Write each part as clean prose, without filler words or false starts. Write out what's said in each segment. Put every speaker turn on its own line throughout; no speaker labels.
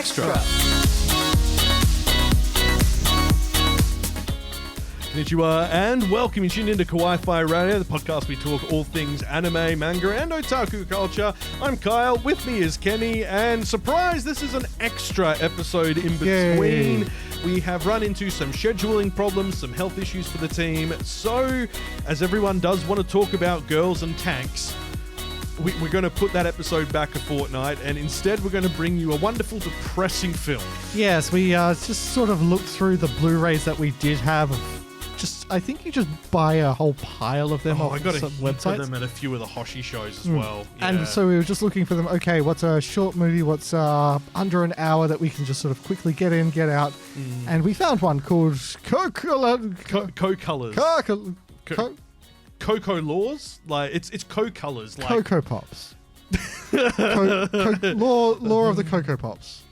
Extra.
Konnichiwa and welcome. You tuned into Kawaii-Fi Radio, the podcast we talk all things anime, manga, and otaku culture. I'm Kyle, with me is Kenny, and surprise, this is an extra episode in between.
Yay.
We have run into some scheduling problems, some health issues for the team, so as everyone does want to talk about girls and tanks, we're going to put that episode back a fortnight, and instead we're going to bring you a wonderful, depressing film.
Yes, we just sort of looked through the Blu-rays that we did have. I think you just buy a whole pile of them
Oh,
off
I got a
some
heap of
websites.
them at a few of the Hoshi shows as well. Yeah.
And so we were just looking for them. Okay, what's a short movie? What's under an hour that we can just sort of quickly get in, get out? And we found one called
Cocolors. Cocolors? Like it's Cocolors. Like
Cocoa Pops. Law of the Cocoa Pops.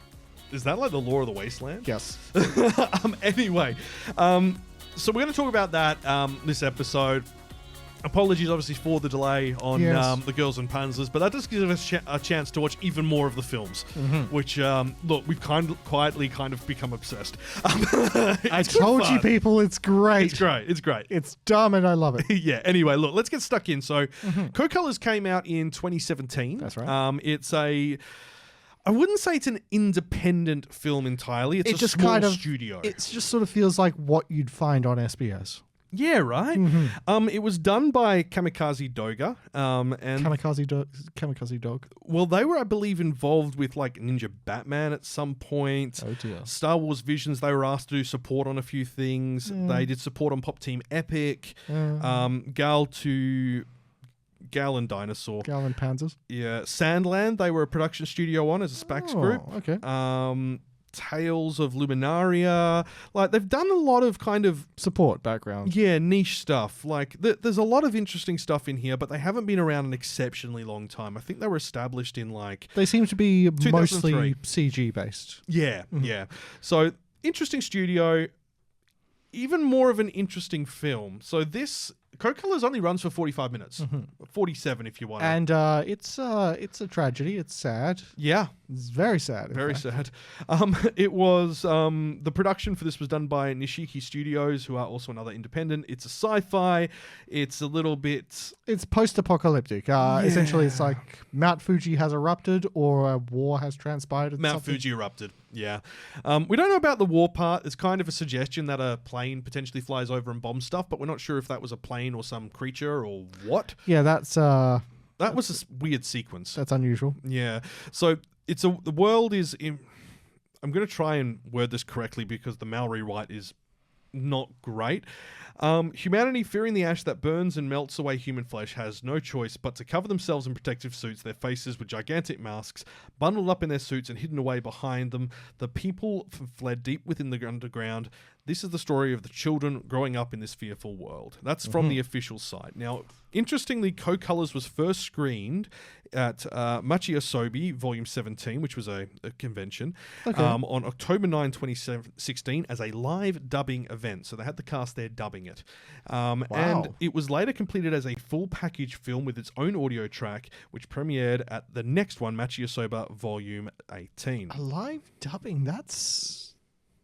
Is that like the Law of the Wasteland?
Yes.
Anyway, so we're going to talk about that this episode. Apologies, obviously, for the delay on the Girls and Panzers, but that does give us a chance to watch even more of the films, which, look, we've quietly become obsessed.
I told you people, it's great.
It's great.
It's dumb and I love it.
Yeah, anyway, look, let's get stuck in. So, Cocolors came out in 2017.
That's right.
It's I wouldn't say it's an independent film entirely. It's a small studio.
It just sort of feels like what you'd find on SBS.
Yeah, right. It was done by Kamikaze Doga. And
Kamikaze Dog.
well, they were, I believe, involved with like Ninja Batman at some point.
Oh dear.
Star Wars Visions, they were asked to do support on a few things. They did support on Pop Team Epic. Gal and Dinosaur.
Gal and Panzers.
Yeah. Sandland, they were a production studio on as a Spax group.
Okay.
Tales of Luminaria. Like, they've done a lot of kind of
Support background.
yeah, niche stuff. Like, there's a lot of interesting stuff in here, but they haven't been around an exceptionally long time. I think they were established in like
They seem to be
2003.
mostly CG based.
yeah. So interesting studio, even more of an interesting film. So this Cocolors only runs for 45 minutes, 47 if you want.
And it's a tragedy. It's sad.
Yeah.
It's very sad. in
Very
fact.
sad. It was the production for this was done by Nishiki Studios, who are also another independent. It's a sci-fi. It's a little bit.
It's post-apocalyptic. Essentially, it's like Mount Fuji has erupted or a war has transpired.
Mount Fuji erupted. Yeah. We don't know about the war part. It's kind of a suggestion that a plane potentially flies over and bombs stuff, but we're not sure if that was a plane or some creature or what.
Yeah, that's
That was a weird sequence.
that's unusual.
Yeah. So the world is in. I'm going to try and word this correctly because the Maori White is not great. Humanity, fearing the ash that burns and melts away human flesh, has no choice but to cover themselves in protective suits, their faces with gigantic masks, bundled up in their suits and hidden away behind them. The people fled deep within the underground. This is the story of the children growing up in this fearful world. That's from the official site. Now, interestingly, Cocolors was first screened at Machiasobi Volume 17, which was a convention, on October 9, 2016 as a live dubbing event. So they had the cast there dubbing it. And it was later completed as a full package film with its own audio track, which premiered at the next one, Machiasoba Volume 18.
A live dubbing.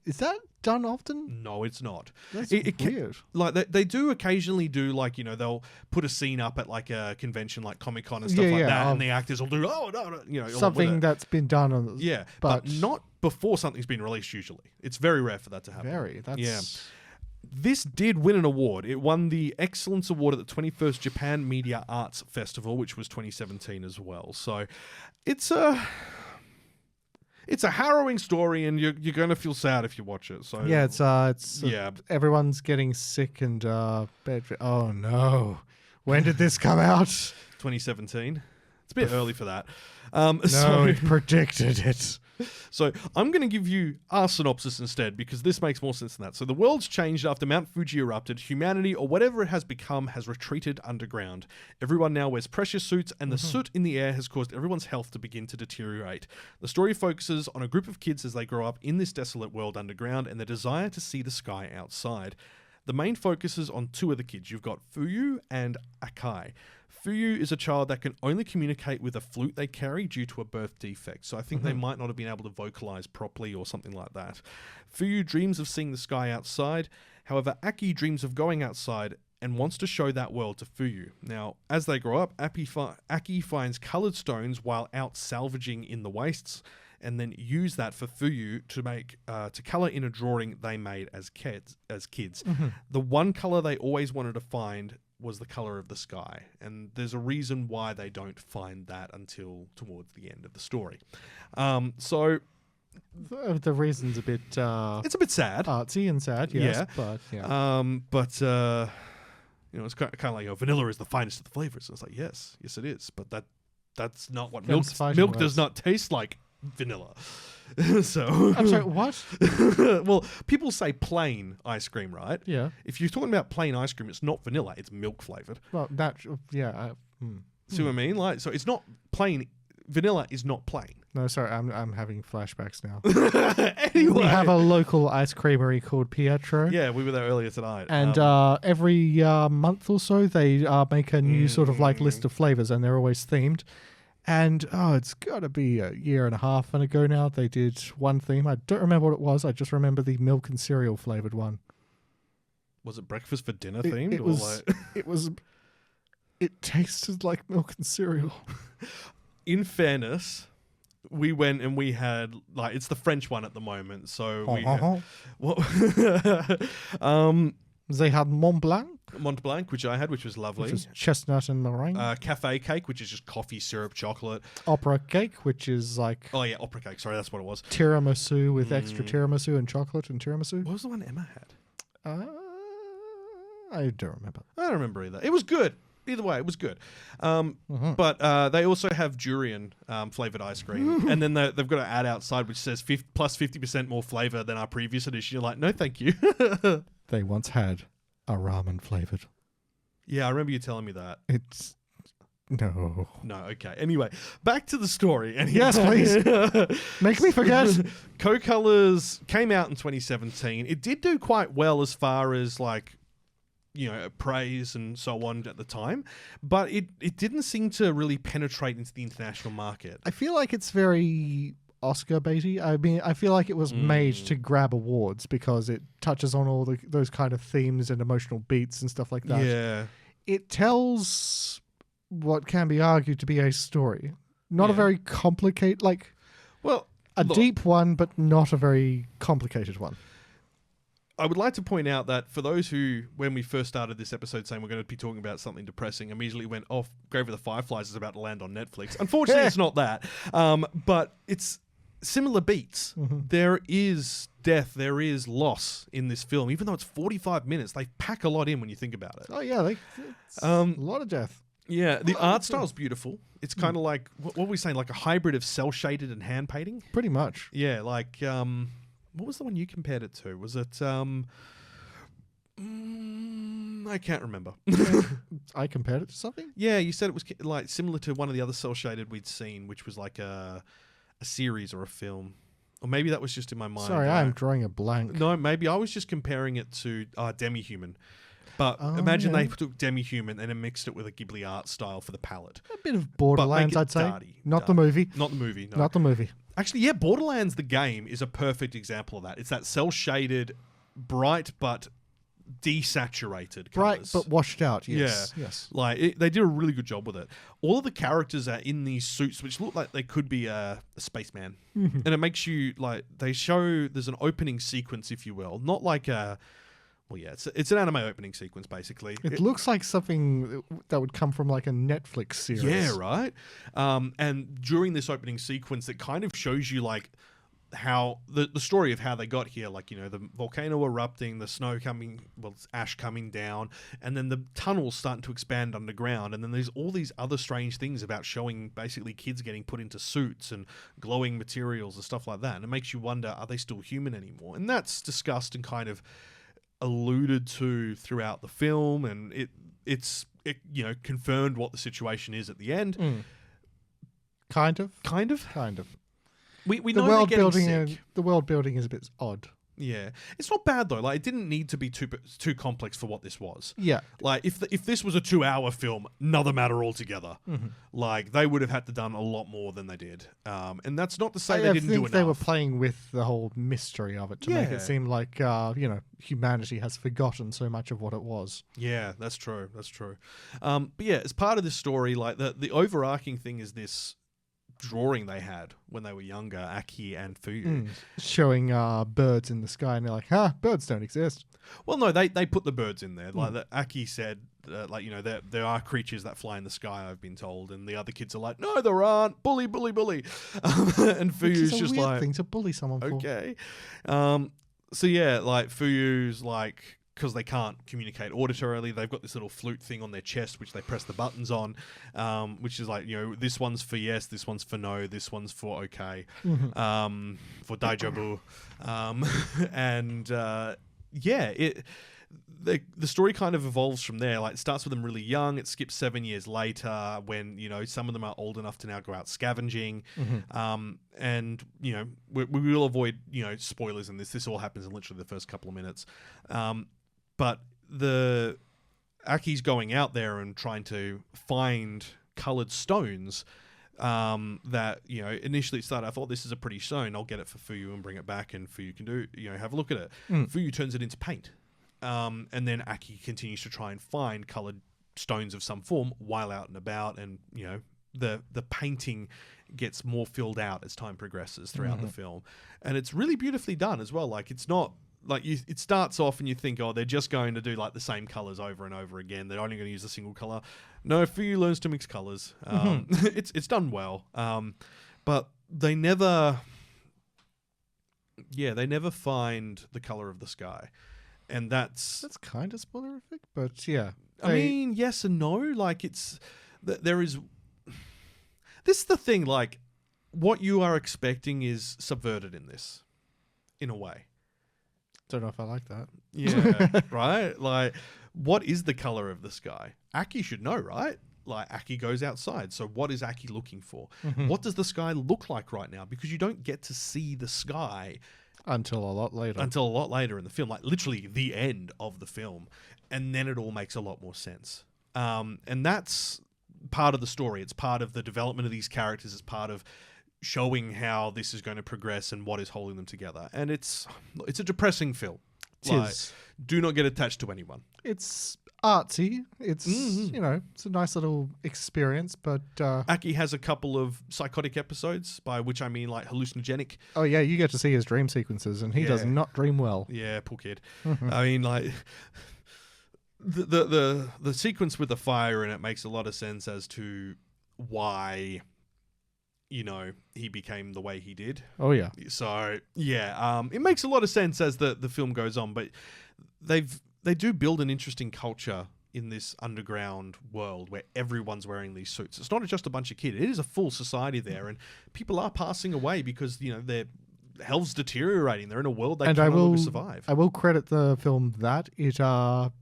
Is that done often?
No, it's not.
That's weird.
Like they do occasionally do, like, you know, they'll put a scene up at like a convention like Comic-Con and stuff that, and the actors will do you know,
Something that's been done on
but not before something's been released usually. It's very rare for that to happen.
Yeah.
This did win an award. It won the Excellence Award at the 21st Japan Media Arts Festival, which was 2017 as well. So it's a harrowing story, and you're going to feel sad if you watch it. So
yeah, it's everyone's getting sick and bad. Oh no, when did this come out?
2017. It's a bit early for that.
It predicted it.
So I'm going to give you our synopsis instead, because this makes more sense than that. So the world's changed after Mount Fuji erupted. Humanity, or whatever it has become, has retreated underground. Everyone now wears pressure suits, and the soot in the air has caused everyone's health to begin to deteriorate. The story focuses on a group of kids as they grow up in this desolate world underground and their desire to see the sky outside. The main focus is on two of the kids. You've got Fuyu and Akai. Fuyu is a child that can only communicate with a flute they carry due to a birth defect. So I think they might not have been able to vocalize properly or something like that. Fuyu dreams of seeing the sky outside. However, Aki dreams of going outside and wants to show that world to Fuyu. Now, as they grow up, Aki finds colored stones while out salvaging in the wastes, and then use that for Fuyu to make to color in a drawing they made as kids. The one color they always wanted to find was the color of the sky, and there's a reason why they don't find that until towards the end of the story. So
the reason's a bit
it's a bit sad,
artsy and sad, yes, but
you know, it's kind of like, vanilla is the finest of the flavors. And it's like, yes it is, but that's not what milk does not taste like. Vanilla. So
I'm sorry, what?
Well, people say plain ice cream, right?
Yeah.
If you're talking about plain ice cream, it's not vanilla, it's milk flavored.
Well,
See what I mean? Like, so it's not plain. Vanilla is not plain.
No, sorry, I'm having flashbacks now.
Anyway,
we have a local ice creamery called Pietro.
Yeah, we were there earlier tonight.
And every month or so, they make a new sort of like list of flavors, and they're always themed. And, it's got to be a year and a half ago now. They did one theme. I don't remember what it was. I just remember the milk and cereal flavored one.
Was it breakfast for dinner themed?
It tasted like milk and cereal.
In fairness, we went and we had, like, it's the French one at the moment. So
they had Mont Blanc.
Mont Blanc, which I had, which was lovely.
Which was chestnut and meringue.
Cafe cake, which is just coffee, syrup, chocolate.
Opera cake, which is like...
Oh, yeah, opera cake. Sorry, that's what it was.
Tiramisu with extra tiramisu and chocolate and tiramisu.
What was the one Emma had?
I don't remember.
I don't remember either. It was good. Either way, it was good. But they also have durian flavored ice cream. And then they've got an ad outside which says plus 50% more flavor than our previous edition. You're like, no, thank you.
They once had a ramen flavored.
Yeah, I remember you telling me that.
It's... No.
No, okay. Anyway, back to the story. Anyway.
Yes, please. Make me forget.
Cocolors came out in 2017. It did do quite well as far as, like, you know, praise and so on at the time, but it didn't seem to really penetrate into the international market.
I feel like it's very Oscar baity. I mean, I feel like it was made to grab awards because it touches on all those kind of themes and emotional beats and stuff like that.
Yeah.
It tells what can be argued to be a story. Not a very complicated, like,
well,
deep one, but not a very complicated one.
I would like to point out that for those who, when we first started this episode saying we're going to be talking about something depressing, immediately went off, Grave of the Fireflies is about to land on Netflix. Unfortunately, it's not that. But it's similar beats. There is death, there is loss in this film. Even though it's 45 minutes, they pack a lot in when you think about it.
Oh, yeah. It's a lot of death.
Yeah, the art style's beautiful. It's kind of like, what were we saying, like a hybrid of cel-shaded and hand painting?
Pretty much.
Yeah, like... what was the one you compared it to? Was it... I can't remember.
I compared it to something?
Yeah, you said it was like similar to one of the other cel-shaded we'd seen, which was like a series or a film. Or maybe that was just in my mind.
Sorry, I'm drawing a blank.
No, maybe I was just comparing it to Demi-Human. But imagine they took Demi-Human and then mixed it with a Ghibli art style for the palette.
A bit of Borderlands, I'd say. Not the movie.
Not the movie, no.
Not the movie.
Actually, yeah, Borderlands, the game, is a perfect example of that. It's that cel-shaded, bright but desaturated colours.
Bright but washed out, yes.
Yeah.
Yes.
Like, they did a really good job with it. All of the characters are in these suits, which look like they could be a spaceman. And it makes you, like, they show, there's an opening sequence, if you will. Not like a... Well, yeah, it's an anime opening sequence, basically.
It looks like something that would come from like a Netflix series.
Yeah, right? And during this opening sequence, it kind of shows you like how the story of how they got here, like, you know, the volcano erupting, the snow coming, well, it's ash coming down, and then the tunnels starting to expand underground, and then there's all these other strange things about showing basically kids getting put into suits and glowing materials and stuff like that, and it makes you wonder, are they still human anymore? And that's discussed and kind of alluded to throughout the film, and it you know, confirmed what the situation is at the end.
Kind of.
We
the
know
world
they're getting
building
sick.
the world building is a bit odd.
Yeah, it's not bad though. Like, it didn't need to be too complex for what this was.
Yeah.
Like, if this was a 2-hour film, another matter altogether.
Mm-hmm.
Like, they would have had to done a lot more than they did. And that's not to say they
I
didn't do
think
enough.
they were playing with the whole mystery of it to make
Yeah.
it seem like humanity has forgotten so much of what it was.
Yeah, that's true. That's true. But yeah, as part of this story, like the overarching thing is this drawing they had when they were younger, Aki and Fuyu.
Showing birds in the sky, and they're like, birds don't exist.
Well, no, they put the birds in there. Like Aki said, there are creatures that fly in the sky, I've been told, and the other kids are like, no, there aren't. Bully, bully, bully. And Fuyu's
It's a
just
weird
like,
thing to bully someone for.
okay. So yeah, like Fuyu's like, because they can't communicate auditorily, they've got this little flute thing on their chest which they press the buttons on, which is like, this one's for yes, this one's for no, this one's for okay, for daijabu, and the story kind of evolves from there. Like, it starts with them really young. It skips 7 years later when some of them are old enough to now go out scavenging. And we will avoid spoilers in this. This all happens in literally the first couple of minutes. But the Aki's going out there and trying to find coloured stones that initially started. I thought, this is a pretty stone. I'll get it for Fuyu and bring it back, and Fuyu can have a look at it. Fuyu turns it into paint. And then Aki continues to try and find coloured stones of some form while out and about, and the painting gets more filled out as time progresses throughout the film, and it's really beautifully done as well. Like, it's not like it starts off and you think, oh, they're just going to do like the same colours over and over again. They're only going to use a single colour. No, Fuyu learns to mix colours. It's done well, but they never find the colour of the sky. And that's
kind of spoilerific, but yeah.
I mean, yes and no. Like, there is. This is the thing. Like, what you are expecting is subverted in this, in a way.
Don't know if I like that.
Yeah, right. Like, what is the color of the sky? Aki should know, right? Like, Aki goes outside. So what is Aki looking for? What does the sky look like right now? Because you don't get to see the sky
until a lot later
in the film, like literally the end of the film, and then it all makes a lot more sense. And that's part of the story. It's part of the development of these characters. It's part of showing how this is going to progress and what is holding them together. And it's a depressing film. Do not get attached to anyone.
It's artsy. It's it's a nice little experience, but
Aki has a couple of psychotic episodes, by which I mean like hallucinogenic.
Oh yeah, you get to see his dream sequences, and he does not dream well.
Yeah, poor kid. I mean, like, the sequence with the fire in it makes a lot of sense as to why he became the way he did.
Oh yeah.
So yeah, it makes a lot of sense as the film goes on, but they do build an interesting culture in this underground world where everyone's wearing these suits. It's not just a bunch of kids. It is a full society there, and people are passing away because their health's deteriorating. They're in a world they can no longer survive.
I will credit the film that it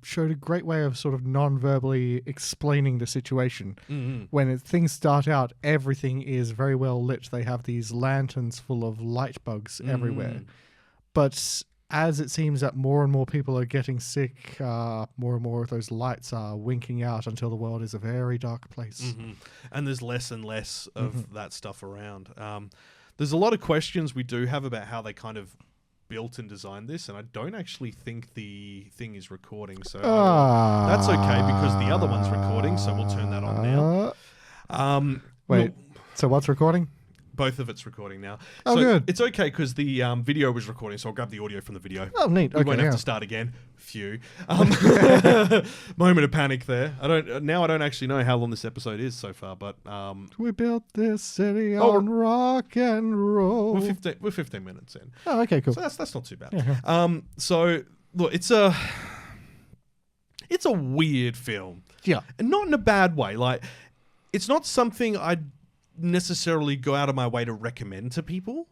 showed a great way of sort of non-verbally explaining the situation. When things start out, everything is very well lit. They have these lanterns full of light bugs everywhere. But as it seems that more and more people are getting sick, more and more of those lights are winking out until the world is a very dark place.
And there's less and less of that stuff around. There's a lot of questions we do have about how they kind of built and designed this, and I don't actually think the thing is recording, so that's okay because the other one's recording, so we'll turn that on now.
Wait, so what's recording?
Both of it's recording now.
Oh,
so
good.
It's okay because the video was recording, so I'll grab the audio from the video.
Oh, neat.
We won't have to start again. Phew. Moment of panic there. I don't actually know how long this episode is so far, but
we built this city on rock and roll.
We're 15 minutes in.
Oh, okay, cool.
So that's not too bad. So look, it's a weird film.
Yeah,
and not in a bad way. Like, it's not something I'd necessarily go out of my way to recommend to people,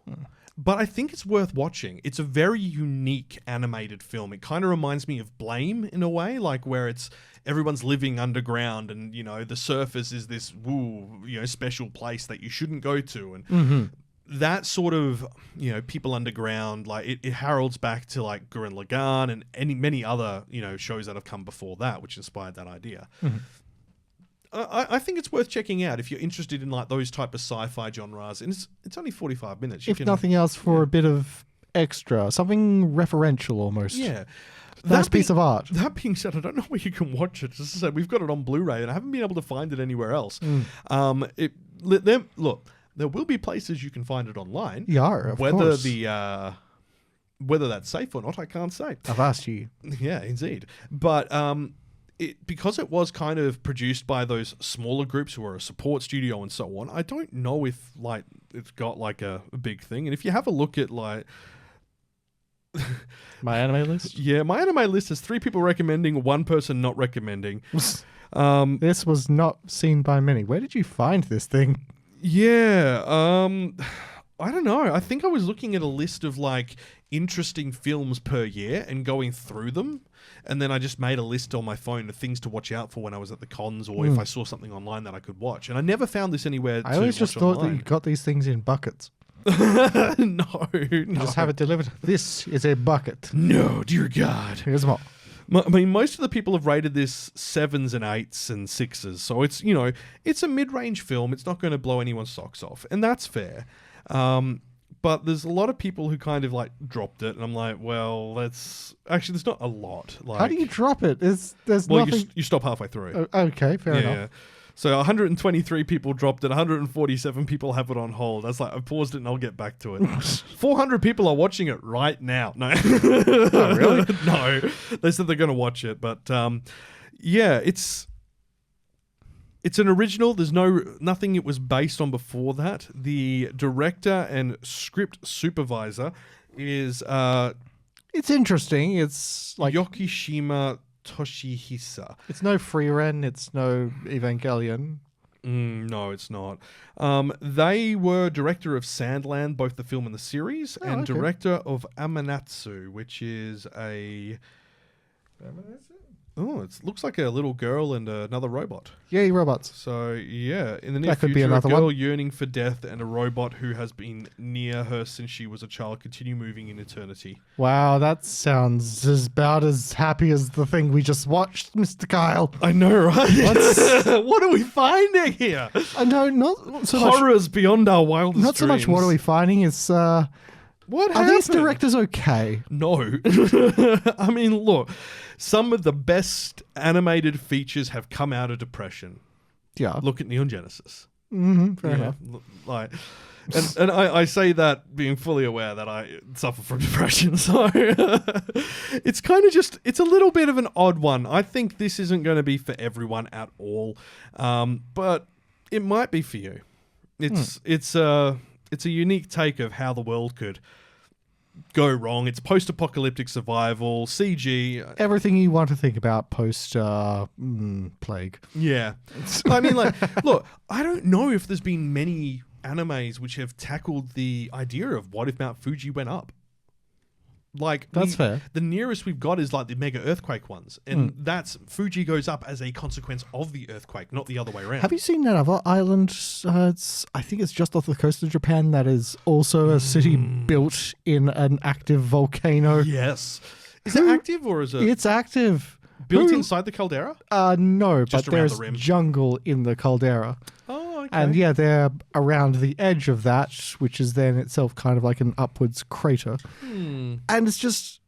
but I think it's worth watching. It's a very unique animated film. It kind of reminds me of Blame in a way, like where it's everyone's living underground and the surface is this special place that you shouldn't go to, and that sort of, people underground, like it heralds back to like Gurren Lagann and many other, shows that have come before that, which inspired that idea.
Mhm.
I think it's worth checking out if you're interested in like those type of sci-fi genres, and it's only 45 minutes.
If nothing else, for a bit of extra, something referential almost.
Yeah.
Nice piece of art.
That being said, I don't know where you can watch it. As I said, we've got it on Blu-ray, and I haven't been able to find it anywhere else. Look, there will be places you can find it online.
Yeah, of course.
Whether that's safe or not, I can't say.
I've asked you.
Yeah, indeed. But because it was kind of produced by those smaller groups who are a support studio and so on, I don't know if like it's got like a big thing. And if you have a look at like
my anime list?
Yeah, my anime list has 3 people recommending, 1 person not recommending.
This was not seen by many. Where did you find this thing?
Yeah, I don't know. I think I was looking at a list of like interesting films per year and going through them. And then I just made a list on my phone of things to watch out for when I was at the cons or if I saw something online that I could watch. And I never found this anywhere.
I always just thought that you got these things in buckets.
No.
Just have it delivered. This is a bucket.
No, dear God.
Here's more.
I mean, most of the people have rated this 7s and 8s and 6s. So it's, it's a mid-range film. It's not going to blow anyone's socks off. And that's fair. But there's a lot of people who kind of like dropped it, and I'm like, well, there's not a lot. Like,
how do you drop it? There's nothing.
You stop halfway through.
Okay, fair enough.
Yeah. So 123 people dropped it. 147 people have it on hold. That's like, I paused it and I'll get back to it. 400 people are watching it right now. No,
oh, really?
No, they said they're going to watch it, but yeah, it's an original. There's nothing it was based on before that. The director and script supervisor is
it's interesting. It's like
Yokishima Toshihisa.
It's no Freeren. It's no Evangelion.
No, it's not. They were director of Sandland, both the film and the series, and director of Amanatsu, which is a... Oh, it looks like a little girl and another robot.
Yay, robots.
So, yeah. In the near
that could
future,
be another
a girl
one.
yearning for death and a robot who has been near her since she was a child continue moving in eternity.
Wow, that sounds about as happy as the thing we just watched, Mr. Kyle.
I know, right? What are we finding here?
I know, not so
Horrors beyond our wildest
Not so much what are we finding, it's...
What
Are
happened?
these directors okay?
No. I mean, look, some of the best animated features have come out of depression.
Yeah.
Look at Neon Genesis.
Mm-hmm, fair enough.
Like, and I say that being fully aware that I suffer from depression. So it's kind of just, it's a little bit of an odd one. I think this isn't going to be for everyone at all. But it might be for you. It's a unique take of how the world could go wrong. It's post-apocalyptic survival, CG.
Everything you want to think about post-plague.
Yeah. I mean, like, look, I don't know if there's been many animes which have tackled the idea of what if Mount Fuji went up. Like,
that's fair.
The nearest we've got is like the mega earthquake ones, and that's Fuji goes up as a consequence of the earthquake, not the other way around.
Have you seen that other island? I think it's just off the coast of Japan. That is also a city built in an active volcano.
Yes. Is it active or is it?
It's active.
Built inside the caldera?
No,
just
but there's jungle in the caldera.
Oh, okay.
And yeah, they're around the edge of that, which is then itself kind of like an upwards crater. And it's just,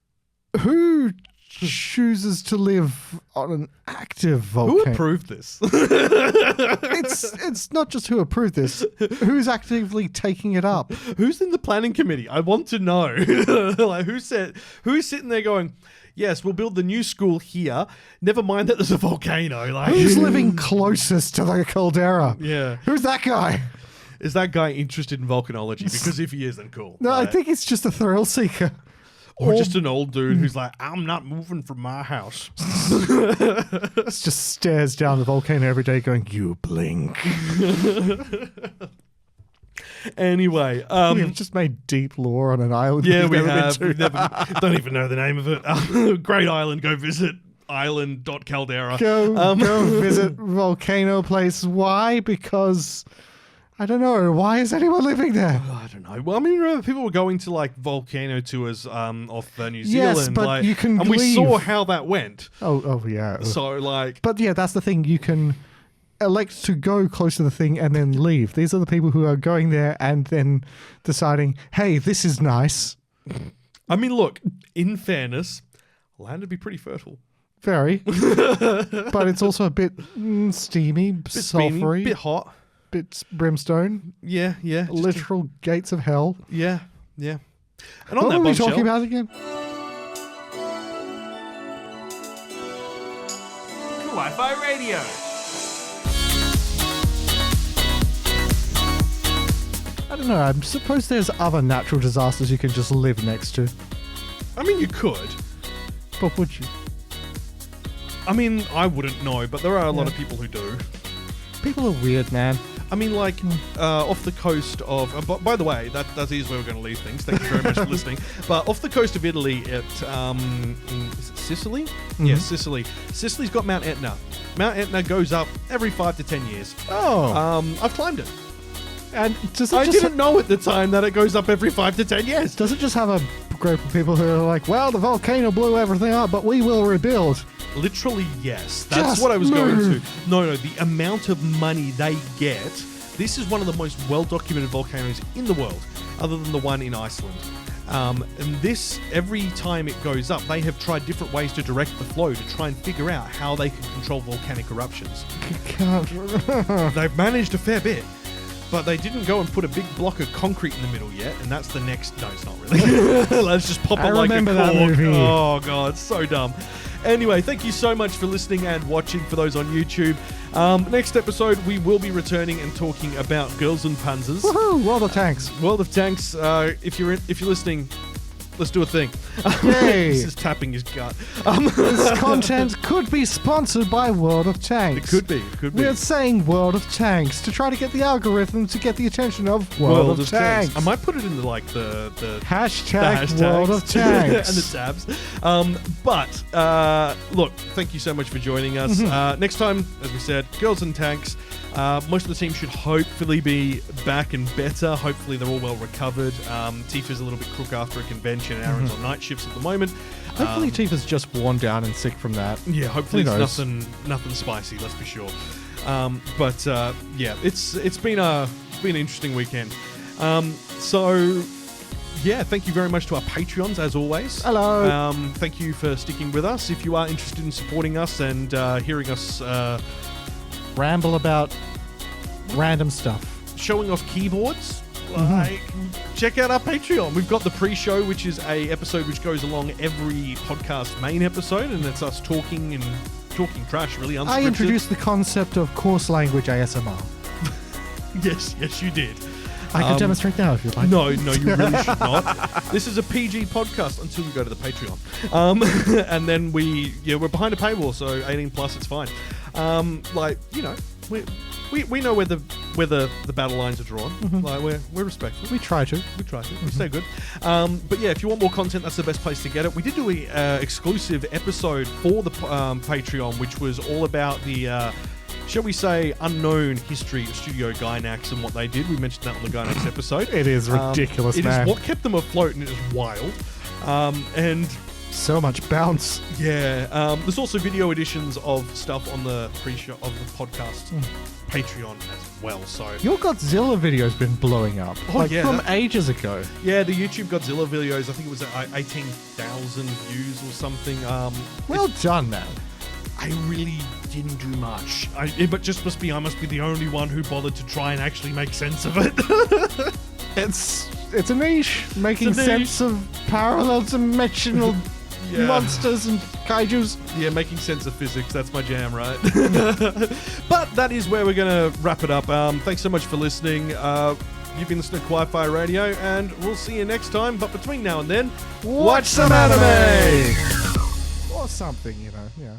who chooses to live on an active volcano?
Who approved this?
It's not just who approved this. Who's actively taking it up?
Who's in the planning committee? I want to know. Like, who's sitting there going, yes, we'll build the new school here. Never mind that there's a volcano. Like,
who's living closest to the caldera?
Yeah.
Who's that guy?
Is that guy interested in volcanology? Because if he is, then cool.
No,
like,
I think it's just a thrill seeker.
Or just an old dude who's like, I'm not moving from my house.
Just stares down the volcano every day going, you blink.
Anyway.
We've just made deep lore on an island.
Yeah, we have. Don't even know the name of it. Great island. Go visit island.caldera.
Go visit volcano place. Why? Because I don't know. Why is anyone living there?
I don't know. Well, I mean, remember people were going to like volcano tours off New Zealand.
Yes, but
like,
you can
and we
leave.
saw how that went.
Oh yeah.
So like,
But yeah, that's the thing. You can elect to go close to the thing and then leave. These are the people who are going there and then deciding, hey, this is nice.
I mean, look, in fairness, land would be pretty fertile.
Very. But it's also a bit steamy, sulfury,
bit hot.
bit brimstone.
Yeah.
Literal gates of hell.
Yeah. And on
What
that
were we
bombshell,
talking about again?
Kawaii-Fi Radio.
I don't know. I suppose there's other natural disasters you can just live next to.
I mean, you could.
But would you?
I mean, I wouldn't know, but there are a lot of people who do.
People are weird, man.
I mean, like, off the coast of... by the way, that is where we're going to leave things. Thank you very much for listening. But off the coast of Italy at... is it Sicily? Mm-hmm. Yeah, Sicily. Sicily's got Mount Etna. Mount Etna goes up every 5 to 10 years.
Oh.
I've climbed it.
And
I didn't know at the time that it goes up every 5 to 10 years.
Does it just have a group of people who are like, well, the volcano blew everything up, but we will rebuild?
Literally, yes. That's
Just
what I was going
move.
to. No, the amount of money they get. This is one of the most well-documented volcanoes in the world, other than the one in Iceland. And this, every time it goes up, they have tried different ways to direct the flow to try and figure out how they can control volcanic eruptions. They've managed a fair bit. But they didn't go and put a big block of concrete in the middle yet, and that's the next... No, it's not really. Let's just pop it like a cork.
remember that movie.
Oh, God, it's so dumb. Anyway, thank you so much for listening and watching for those on YouTube. Next episode, we will be returning and talking about Girls and Panzers.
Woohoo! World of Tanks.
World of Tanks. If you're listening... Let's do a thing.
Yay.
This is tapping his gut.
This content could be sponsored by World of Tanks.
It could be.
We're saying World of Tanks to try to get the algorithm to get the attention of World of Tanks.
I might put it in like the
Hashtag World of Tanks.
and the tabs. Look, thank you so much for joining us. Next time, as we said, Girls and Tanks. Most of the team should hopefully be back and better. Hopefully they're all well recovered. Tifa's a little bit crook after a conversation. Aaron's on night shifts at the moment.
Hopefully Tifa's just worn down and sick from that.
Yeah, hopefully
Who
it's
knows?
nothing spicy, let's be sure. Yeah, it's been an interesting weekend. Thank you very much to our Patreons, as always.
Hello.
Thank you for sticking with us. If you are interested in supporting us and hearing us...
ramble about random stuff.
showing off keyboards, like, check out our Patreon. We've got the pre-show, which is a episode which goes along every podcast main episode, and it's us talking trash, really unscripted.
I introduced the concept of coarse language ASMR.
Yes, you did.
I can demonstrate now if you'd like.
No, you really should not. This is a PG podcast until you go to the Patreon. And then we're behind a paywall, so 18 plus, it's fine. We know where the battle lines are drawn. Like we're respectful.
We try to.
We stay good. But yeah, if you want more content, that's the best place to get it. We did do a exclusive episode for the Patreon, which was all about the shall we say, unknown history of Studio Gynax and what they did. We mentioned that on the Gynax episode.
It is ridiculous,
It
man.
is what kept them afloat, and it is wild. And
so much bounce.
yeah, there's also video editions of stuff on the pre-show of the podcast Patreon as well. So
Your Godzilla video's been blowing up.
Oh,
from ages ago.
yeah, the YouTube Godzilla videos, I think it was 18,000 views or something.
Well done, man.
I really didn't do much. But just must be I must be the only one who bothered to try and actually make sense of it.
It's a niche, making
It's a niche.
sense of parallel dimensional
Yeah.
monsters and kaijus.
Yeah, making sense of physics, that's my jam, right? But that is where we're going to wrap it up. Thanks so much for listening. You've been listening to Kawaii-Fi Radio, and we'll see you next time. But between now and then, watch some anime!
Or something, yeah.